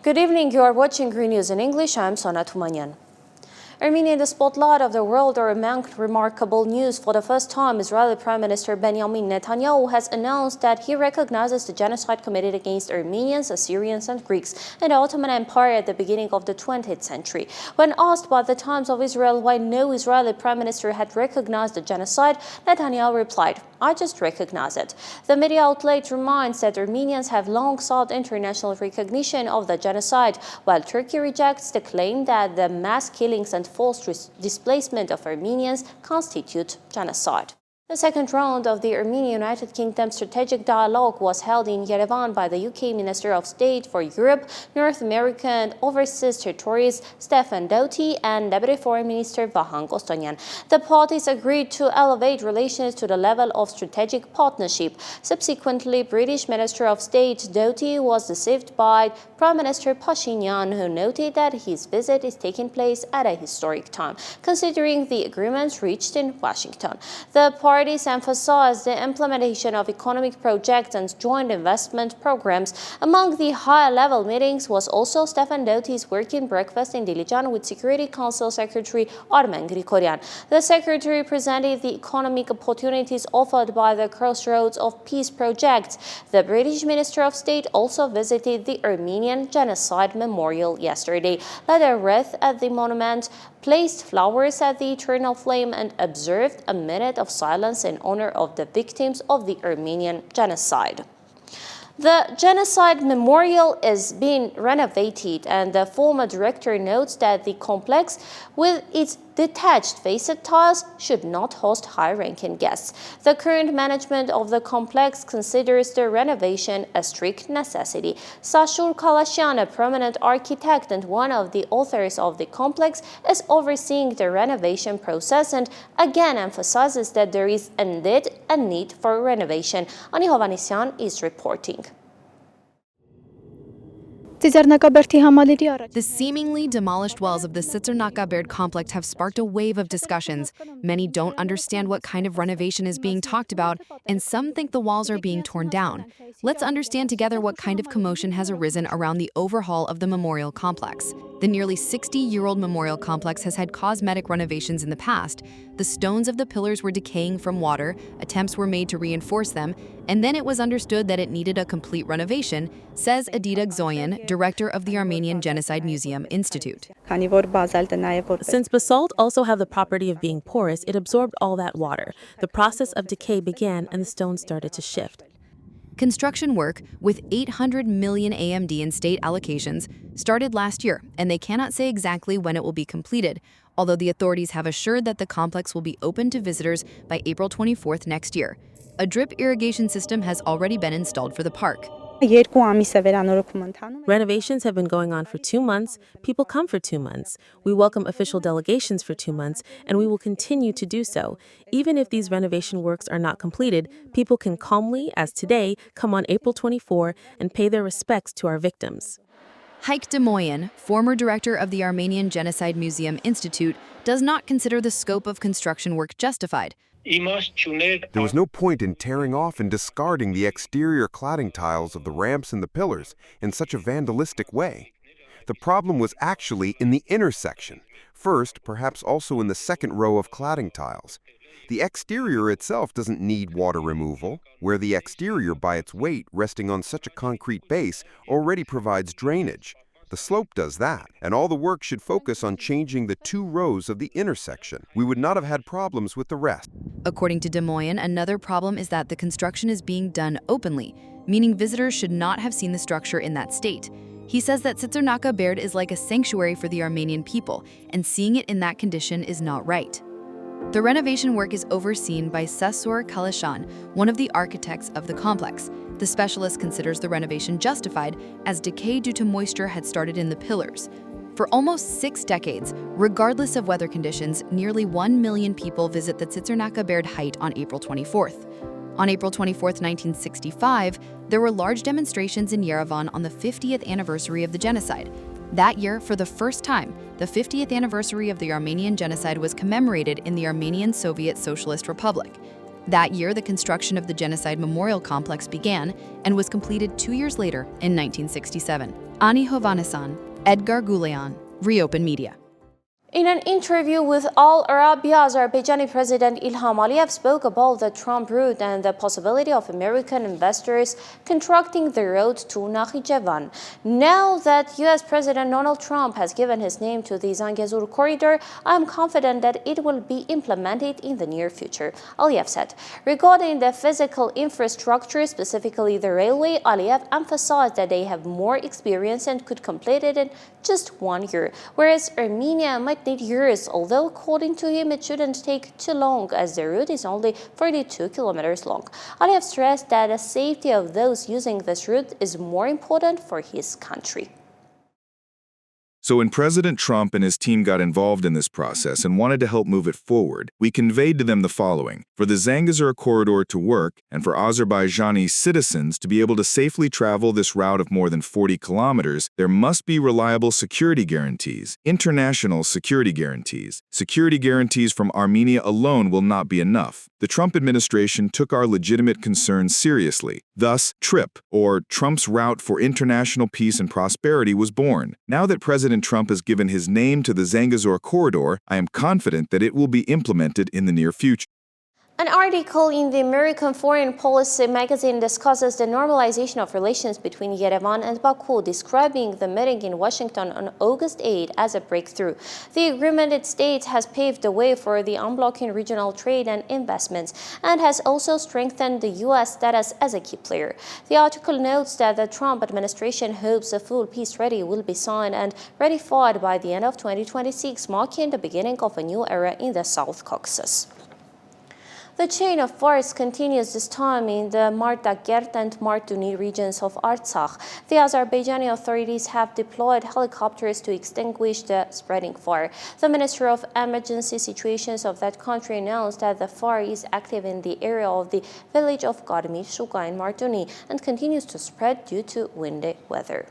Good evening, you are watching ReNEWS in English. I am Sona Tumanyan. Armenia in the spotlight of the world are among remarkable news. For the first time, Israeli Prime Minister Benjamin Netanyahu has announced that he recognizes the genocide committed against Armenians, Assyrians and Greeks in the Ottoman Empire at the beginning of the 20th century. When asked by the Times of Israel why no Israeli Prime Minister had recognized the genocide, Netanyahu replied, "I just recognize it." The media outlet reminds that Armenians have long sought international recognition of the genocide, while Turkey rejects the claim that the mass killings and forced displacement of Armenians constitute genocide. The second round of the Armenia-United Kingdom strategic dialogue was held in Yerevan by the UK Minister of State for Europe, North America and Overseas Territories Stefan Doughty and Deputy Foreign Minister Vahan Kostonian. The parties agreed to elevate relations to the level of strategic partnership. Subsequently, British Minister of State Doughty was received by Prime Minister Pashinyan, who noted that his visit is taking place at a historic time, considering the agreements reached in Washington. The parties emphasized the implementation of economic projects and joint investment programs. Among the high-level meetings was also Stefan Doughty's working breakfast in Dilijan with Security Council Secretary Armen Grigoryan. The secretary presented the economic opportunities offered by the Crossroads of Peace project. The British Minister of State also visited the Armenian Genocide Memorial yesterday, led a wreath at the monument, placed flowers at the eternal flame and observed a minute of silence in honor of the victims of the Armenian genocide. The Genocide Memorial is being renovated, and the former director notes that the complex, with its detached facade tiles, should not host high-ranking guests. The current management of the complex considers the renovation a strict necessity. Sashur Kalashian, a prominent architect and one of the authors of the complex, is overseeing the renovation process and again emphasizes that there is indeed a need for renovation. Ani Hovanesyan is reporting. The seemingly demolished walls of the Tsitsernaka complex have sparked a wave of discussions. Many don't understand what kind of renovation is being talked about, and some think the walls are being torn down. Let's understand together what kind of commotion has arisen around the overhaul of the memorial complex. The nearly 60-year-old memorial complex has had cosmetic renovations in the past. The stones of the pillars were decaying from water, attempts were made to reinforce them, and then it was understood that it needed a complete renovation, says Edita Gzoyan, director of the Armenian Genocide Museum Institute. Since basalt also have the property of being porous, it absorbed all that water. The process of decay began and the stones started to shift. Construction work, with 800 million AMD in state allocations, started last year, and they cannot say exactly when it will be completed, although the authorities have assured that the complex will be open to visitors by April 24th next year. A drip irrigation system has already been installed for the park. Renovations have been going on for 2 months. People come for 2 months. We welcome official delegations for 2 months, and we will continue to do so. Even if these renovation works are not completed, people can calmly, as today, come on April 24 and pay their respects to our victims. Heike de Moyen, former director of the Armenian Genocide Museum Institute, does not consider the scope of construction work justified. There was no point in tearing off and discarding the exterior cladding tiles of the ramps and the pillars in such a vandalistic way. The problem was actually in the intersection. First, perhaps also in the second row of cladding tiles. The exterior itself doesn't need water removal, where the exterior by its weight resting on such a concrete base already provides drainage. The slope does that, and all the work should focus on changing the 2 rows of the intersection. We would not have had problems with the rest. According to de Moyen, another problem is that the construction is being done openly, meaning visitors should not have seen the structure in that state. He says that Tsitsernaka Baird is like a sanctuary for the Armenian people, and seeing it in that condition is not right. The renovation work is overseen by Sasur Kalashan, one of the architects of the complex. The specialist considers the renovation justified, as decay due to moisture had started in the pillars. For almost 6 decades, regardless of weather conditions, nearly 1 million people visit the Tsitsernaka Baird height on April 24th. On April 24, 1965, there were large demonstrations in Yerevan on the 50th anniversary of the genocide. That year, for the first time, the 50th anniversary of the Armenian genocide was commemorated in the Armenian Soviet Socialist Republic. That year, the construction of the Genocide Memorial Complex began and was completed 2 years later in 1967. Ani Hovhannisyan, Edgar Guleyan, ReOpen Media. In an interview with Al Arabiya, Azerbaijani President Ilham Aliyev spoke about the Trump route and the possibility of American investors constructing the road to Nakhichevan. Now that U.S. President Donald Trump has given his name to the Zangezur corridor, I am confident that it will be implemented in the near future, Aliyev said. Regarding the physical infrastructure, specifically the railway, Aliyev emphasized that they have more experience and could complete it in just 1 year, whereas Armenia might need years, although according to him it shouldn't take too long as the route is only 42 kilometers long. Aliyev stressed that the safety of those using this route is more important for his country. So when President Trump and his team got involved in this process and wanted to help move it forward, we conveyed to them the following. For the Zangezur corridor to work and for Azerbaijani citizens to be able to safely travel this route of more than 40 kilometers, there must be reliable security guarantees, international security guarantees. Security guarantees from Armenia alone will not be enough. The Trump administration took our legitimate concerns seriously. Thus, TRIP, or Trump's Route for International Peace and Prosperity, was born. Now that President Trump has given his name to the Zangezur corridor, I am confident that it will be implemented in the near future. An article in the American Foreign Policy magazine discusses the normalization of relations between Yerevan and Baku, describing the meeting in Washington on August 8 as a breakthrough. The agreement, it states, has paved the way for the unblocking regional trade and investments and has also strengthened the U.S. status as a key player. The article notes that the Trump administration hopes a full peace treaty will be signed and ratified by the end of 2026, marking the beginning of a new era in the South Caucasus. The chain of fires continues, this time in the Mardagert and Martuni regions of Artsakh. The Azerbaijani authorities have deployed helicopters to extinguish the spreading fire. The Minister of Emergency Situations of that country announced that the fire is active in the area of the village of Garmi Shuka in Martuni and continues to spread due to windy weather.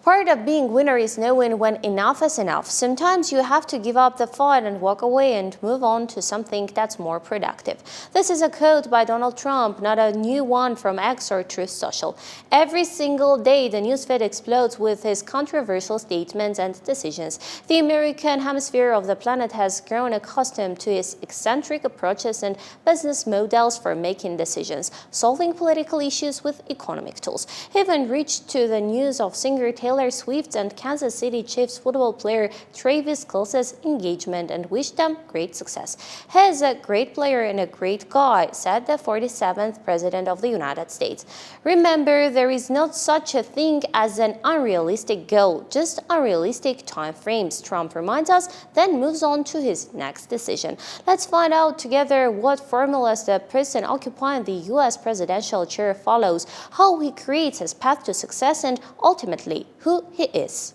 Part of being winner is knowing when enough is enough. Sometimes you have to give up the fight and walk away and move on to something that's more productive. This is a quote by Donald Trump, not a new one from X or Truth Social. Every single day, the newsfeed explodes with his controversial statements and decisions. The American hemisphere of the planet has grown accustomed to his eccentric approaches and business models for making decisions, solving political issues with economic tools. He even reached to the news of singer Taylor Swift and Kansas City Chiefs football player Travis Kelce's engagement and wished them great success. He is a great player and a great guy, said the 47th President of the United States. Remember, there is not such a thing as an unrealistic goal, just unrealistic time frames, Trump reminds us, then moves on to his next decision. Let's find out together what formulas the person occupying the U.S. presidential chair follows, how he creates his path to success, and ultimately, who he is.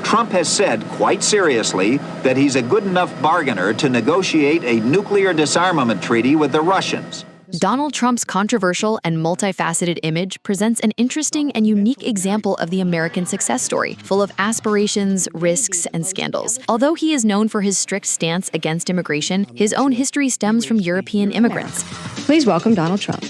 Trump has said quite seriously that he's a good enough bargainer to negotiate a nuclear disarmament treaty with the Russians. Donald Trump's controversial and multifaceted image presents an interesting and unique example of the American success story, full of aspirations, risks, and scandals. Although he is known for his strict stance against immigration, his own history stems from European immigrants. Please welcome Donald Trump.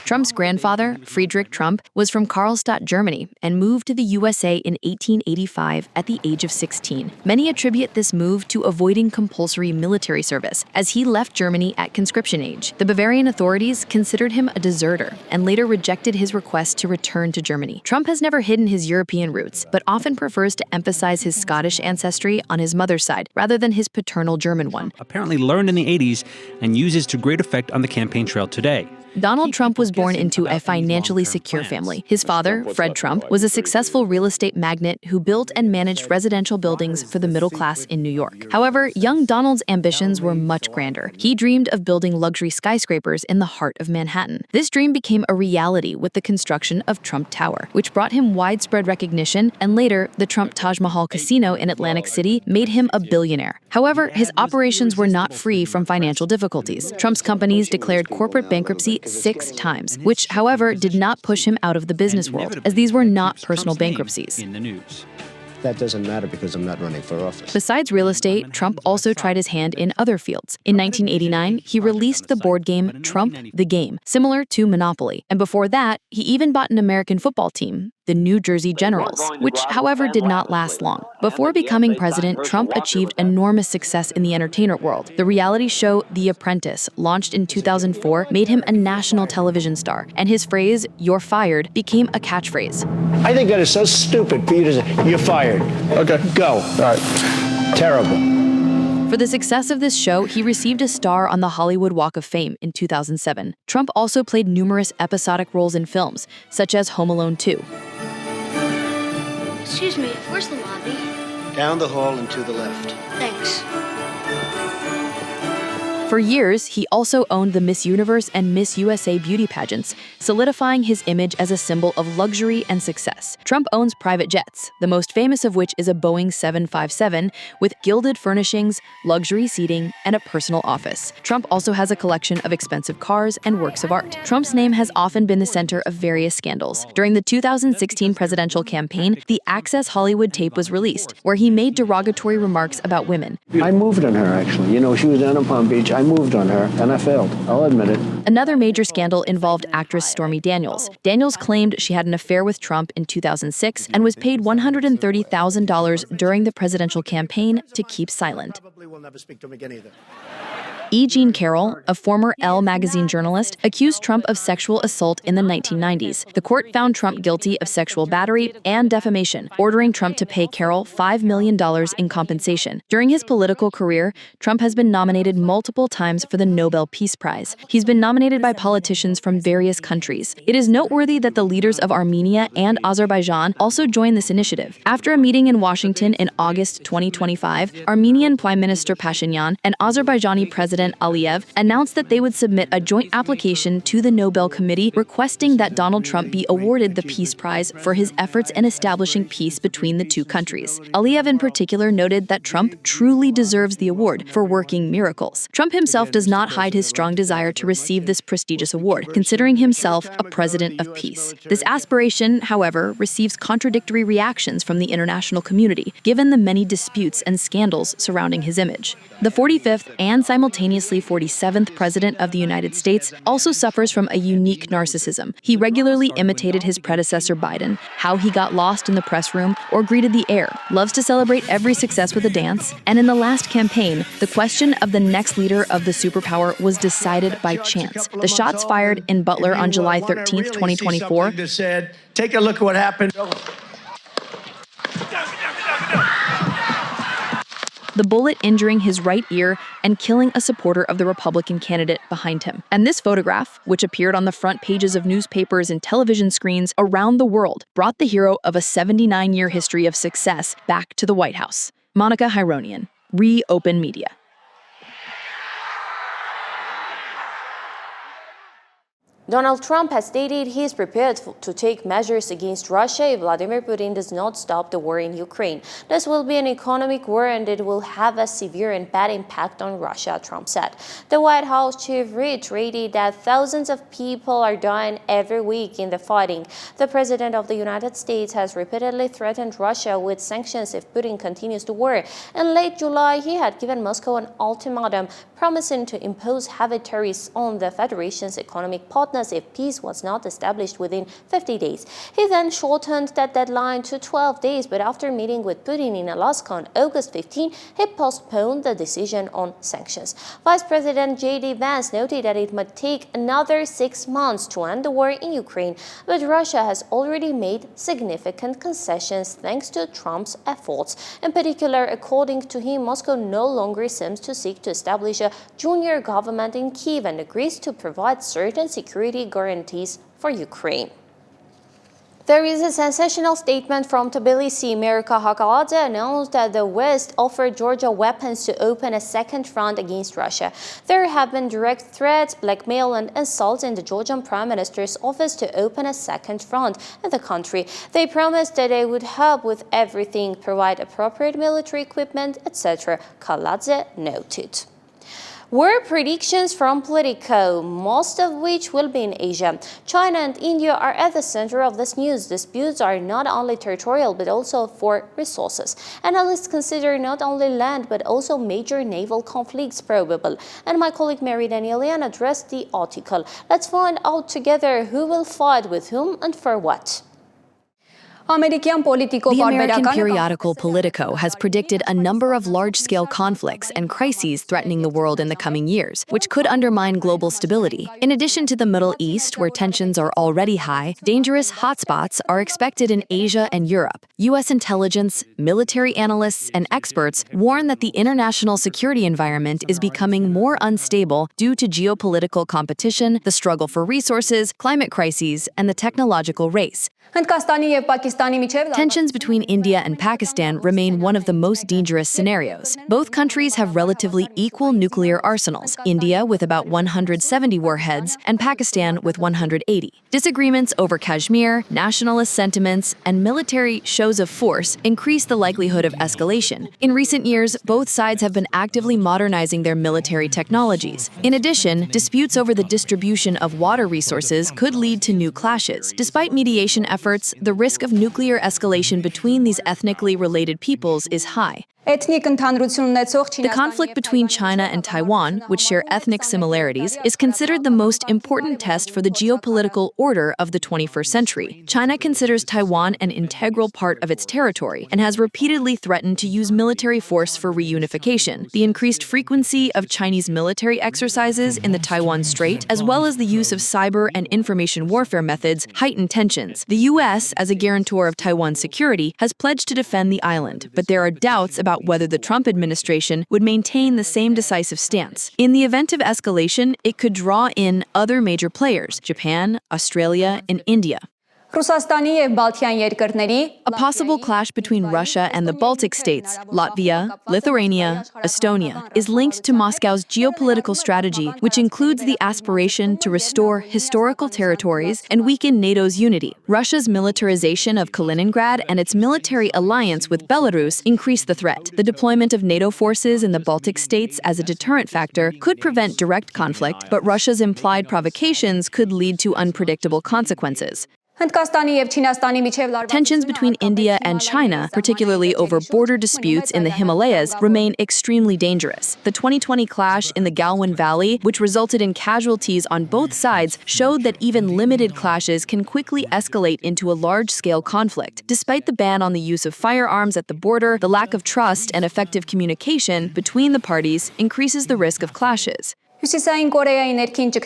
Trump's grandfather, Friedrich Trump, was from Karlstadt, Germany, and moved to the USA in 1885 at the age of 16. Many attribute this move to avoiding compulsory military service, as he left Germany at conscription age. The Bavarian authorities considered him a deserter and later rejected his request to return to Germany. Trump has never hidden his European roots, but often prefers to emphasize his Scottish ancestry on his mother's side rather than his paternal German one. Apparently learned in the 80s and uses to great effect on the campaign trail today. Donald Trump was born into a financially secure family. His father, Fred Trump, was a successful real estate magnate who built and managed residential buildings for the middle class in New York. However, young Donald's ambitions were much grander. He dreamed of building luxury skyscrapers in the heart of Manhattan. This dream became a reality with the construction of Trump Tower, which brought him widespread recognition, and later, the Trump Taj Mahal Casino in Atlantic City made him a billionaire. However, his operations were not free from financial difficulties. Trump's companies declared corporate bankruptcy 6 times, which, however, did not push him out of the business world, as these were not personal bankruptcies. That doesn't matter because I'm not running for office. Besides real estate, Trump also tried his hand in other fields. In 1989, he released the board game Trump the Game, similar to Monopoly. And before that, he even bought an American football team, the the New Jersey Generals, which, however, did not last long. Before becoming president, Trump achieved enormous success in the entertainment world. The reality show The Apprentice, launched in 2004, made him a national television star, and his phrase, "You're fired," became a catchphrase. I think that is so stupid for you to say, you're fired. Okay. Go. All right. Terrible. For the success of this show, he received a star on the Hollywood Walk of Fame in 2007. Trump also played numerous episodic roles in films, such as Home Alone 2. Excuse me, where's the lobby? Down the hall and to the left. Thanks. For years, he also owned the Miss Universe and Miss USA beauty pageants, solidifying his image as a symbol of luxury and success. Trump owns private jets, the most famous of which is a Boeing 757 with gilded furnishings, luxury seating, and a personal office. Trump also has a collection of expensive cars and works of art. Trump's name has often been the center of various scandals. During the 2016 presidential campaign, the Access Hollywood tape was released, where he made derogatory remarks about women. I moved on her, actually. You know, she was down in Palm Beach. I moved on her, and I failed. I'll admit it. Another major scandal involved actress Stormy Daniels. Daniels claimed she had an affair with Trump in 2006 and was paid $130,000 during the presidential campaign to keep silent. E. Jean Carroll, a former Elle magazine journalist, accused Trump of sexual assault in the 1990s. The court found Trump guilty of sexual battery and defamation, ordering Trump to pay Carroll $5 million in compensation. During his political career, Trump has been nominated multiple times for the Nobel Peace Prize. He's been nominated by politicians from various countries. It is noteworthy that the leaders of Armenia and Azerbaijan also joined this initiative. After a meeting in Washington in August 2025, Armenian Prime Minister Pashinyan and Azerbaijani President Aliyev announced that they would submit a joint application to the Nobel Committee requesting that Donald Trump be awarded the Peace Prize for his efforts in establishing peace between the two countries. Aliyev in particular noted that Trump truly deserves the award for working miracles. Trump himself does not hide his strong desire to receive this prestigious award, considering himself a president of peace. This aspiration, however, receives contradictory reactions from the international community, given the many disputes and scandals surrounding his image. The 45th and simultaneously 47th President of the United States also suffers from a unique narcissism. He regularly imitated his predecessor Biden, how he got lost in the press room or greeted the air, loves to celebrate every success with a dance, and in the last campaign, the question of the next leader of the superpower was decided by chance. The shots fired in Butler on July 13th, 2024. Take a look at what happened. The bullet injuring his right ear and killing a supporter of the Republican candidate behind him. And this photograph, which appeared on the front pages of newspapers and television screens around the world, brought the hero of a 79-year history of success back to the White House. Monica Hyronian, ReOpen Media. Donald Trump has stated he is prepared to take measures against Russia if Vladimir Putin does not stop the war in Ukraine. This will be an economic war and it will have a severe and bad impact on Russia, Trump said. The White House chief reiterated that thousands of people are dying every week in the fighting. The President of the United States has repeatedly threatened Russia with sanctions if Putin continues the war. In late July, he had given Moscow an ultimatum promising to impose heavy tariffs on the Federation's economic partners if peace was not established within 50 days. He then shortened that deadline to 12 days, but after meeting with Putin in Alaska on August 15, he postponed the decision on sanctions. Vice President J.D. Vance noted that it might take another 6 months to end the war in Ukraine, but Russia has already made significant concessions thanks to Trump's efforts. In particular, according to him, Moscow no longer seems to seek to establish a junior government in Kyiv and agrees to provide certain security guarantees for Ukraine. There is a sensational statement from Tbilisi. Mayor Hakaladze announced that the West offered Georgia weapons to open a second front against Russia. There have been direct threats, blackmail, and insults in the Georgian Prime Minister's office to open a second front in the country. They promised that they would help with everything, provide appropriate military equipment, etc., Kaladze noted. War predictions from Politico, most of which will be in Asia. China and India are at the center of this news. Disputes are not only territorial but also for resources. Analysts consider not only land but also major naval conflicts probable. And my colleague Mary Danielian addressed the article. Let's find out together who will fight with whom and for what. The American periodical Politico has predicted a number of large-scale conflicts and crises threatening the world in the coming years, which could undermine global stability. In addition to the Middle East, where tensions are already high, dangerous hotspots are expected in Asia and Europe. U.S. intelligence, military analysts, and experts warn that the international security environment is becoming more unstable due to geopolitical competition, the struggle for resources, climate crises, and the technological race. Tensions between India and Pakistan remain one of the most dangerous scenarios. Both countries have relatively equal nuclear arsenals, India with about 170 warheads and Pakistan with 180. Disagreements over Kashmir, nationalist sentiments, and military shows of force increase the likelihood of escalation. In recent years, both sides have been actively modernizing their military technologies. In addition, disputes over the distribution of water resources could lead to new clashes. Despite mediation efforts, the risk of nuclear escalation between these ethnically related peoples is high. The conflict between China and Taiwan, which share ethnic similarities, is considered the most important test for the geopolitical order of the 21st century. China considers Taiwan an integral part of its territory and has repeatedly threatened to use military force for reunification. The increased frequency of Chinese military exercises in the Taiwan Strait, as well as the use of cyber and information warfare methods, heighten tensions. The U.S., as a guarantor of Taiwan's security, has pledged to defend the island, but there are doubts about whether the Trump administration would maintain the same decisive stance. In the event of escalation, it could draw in other major players: Japan, Australia, and India. A possible clash between Russia and the Baltic states, Latvia, Lithuania, Estonia, is linked to Moscow's geopolitical strategy, which includes the aspiration to restore historical territories and weaken NATO's unity. Russia's militarization of Kaliningrad and its military alliance with Belarus increase the threat. The deployment of NATO forces in the Baltic states as a deterrent factor could prevent direct conflict, but Russia's implied provocations could lead to unpredictable consequences. Tensions between India and China, particularly over border disputes in the Himalayas, remain extremely dangerous. The 2020 clash in the Galwan Valley, which resulted in casualties on both sides, showed that even limited clashes can quickly escalate into a large-scale conflict. Despite the ban on the use of firearms at the border, the lack of trust and effective communication between the parties increases the risk of clashes.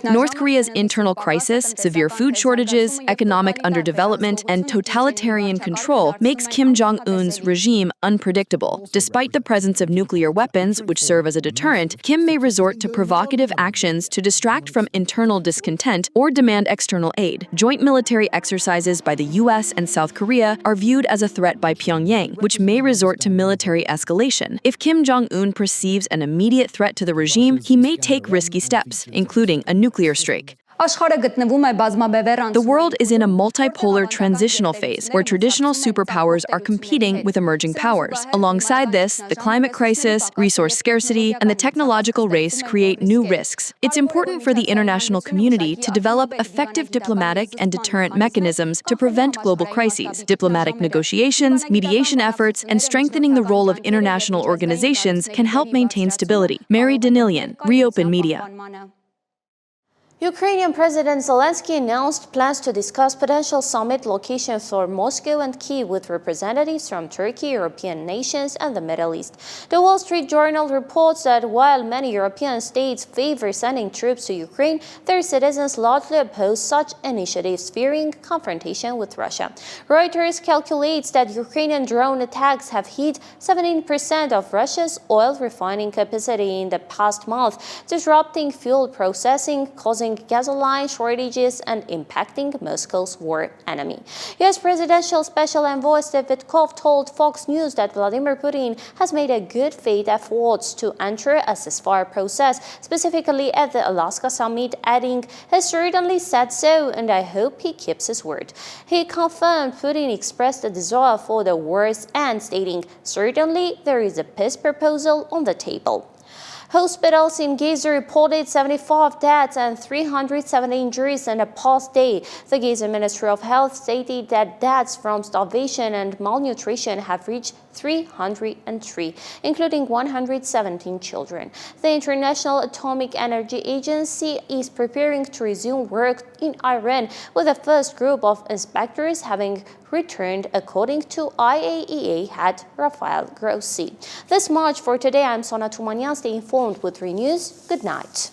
North Korea's internal crisis, severe food shortages, economic underdevelopment, and totalitarian control makes Kim Jong-un's regime unpredictable. Despite the presence of nuclear weapons, which serve as a deterrent, Kim may resort to provocative actions to distract from internal discontent or demand external aid. Joint military exercises by the U.S. and South Korea are viewed as a threat by Pyongyang, which may resort to military escalation. If Kim Jong-un perceives an immediate threat to the regime, he may take risky steps, including a nuclear strike. The world is in a multipolar transitional phase where traditional superpowers are competing with emerging powers. Alongside this, the climate crisis, resource scarcity, and the technological race create new risks. It's important for the international community to develop effective diplomatic and deterrent mechanisms to prevent global crises. Diplomatic negotiations, mediation efforts, and strengthening the role of international organizations can help maintain stability. Mary Danilian, ReOpen Media. Ukrainian President Zelensky announced plans to discuss potential summit locations for Moscow and Kyiv with representatives from Turkey, European nations, and the Middle East. The Wall Street Journal reports that while many European states favor sending troops to Ukraine, their citizens largely oppose such initiatives, fearing confrontation with Russia. Reuters calculates that Ukrainian drone attacks have hit 17% of Russia's oil refining capacity in the past month, disrupting fuel processing, causing gasoline shortages, and impacting Moscow's war enemy. U.S. Presidential Special Envoy Steve Witkoff told Fox News that Vladimir Putin has made a good faith efforts to enter a ceasefire process, specifically at the Alaska summit, adding, "He certainly said so, and I hope he keeps his word." He confirmed Putin expressed a desire for the war's end, stating, "Certainly there is a peace proposal on the table." Hospitals in Gaza reported 75 deaths and 370 injuries in the past day. The Gaza Ministry of Health stated that deaths from starvation and malnutrition have reached 303, including 117 children. The International Atomic Energy Agency is preparing to resume work in Iran, with the first group of inspectors having returned, according to IAEA head Rafael Grossi. That's much for today. I'm Sona Tumanian. Stay informed with ReNews. Good night.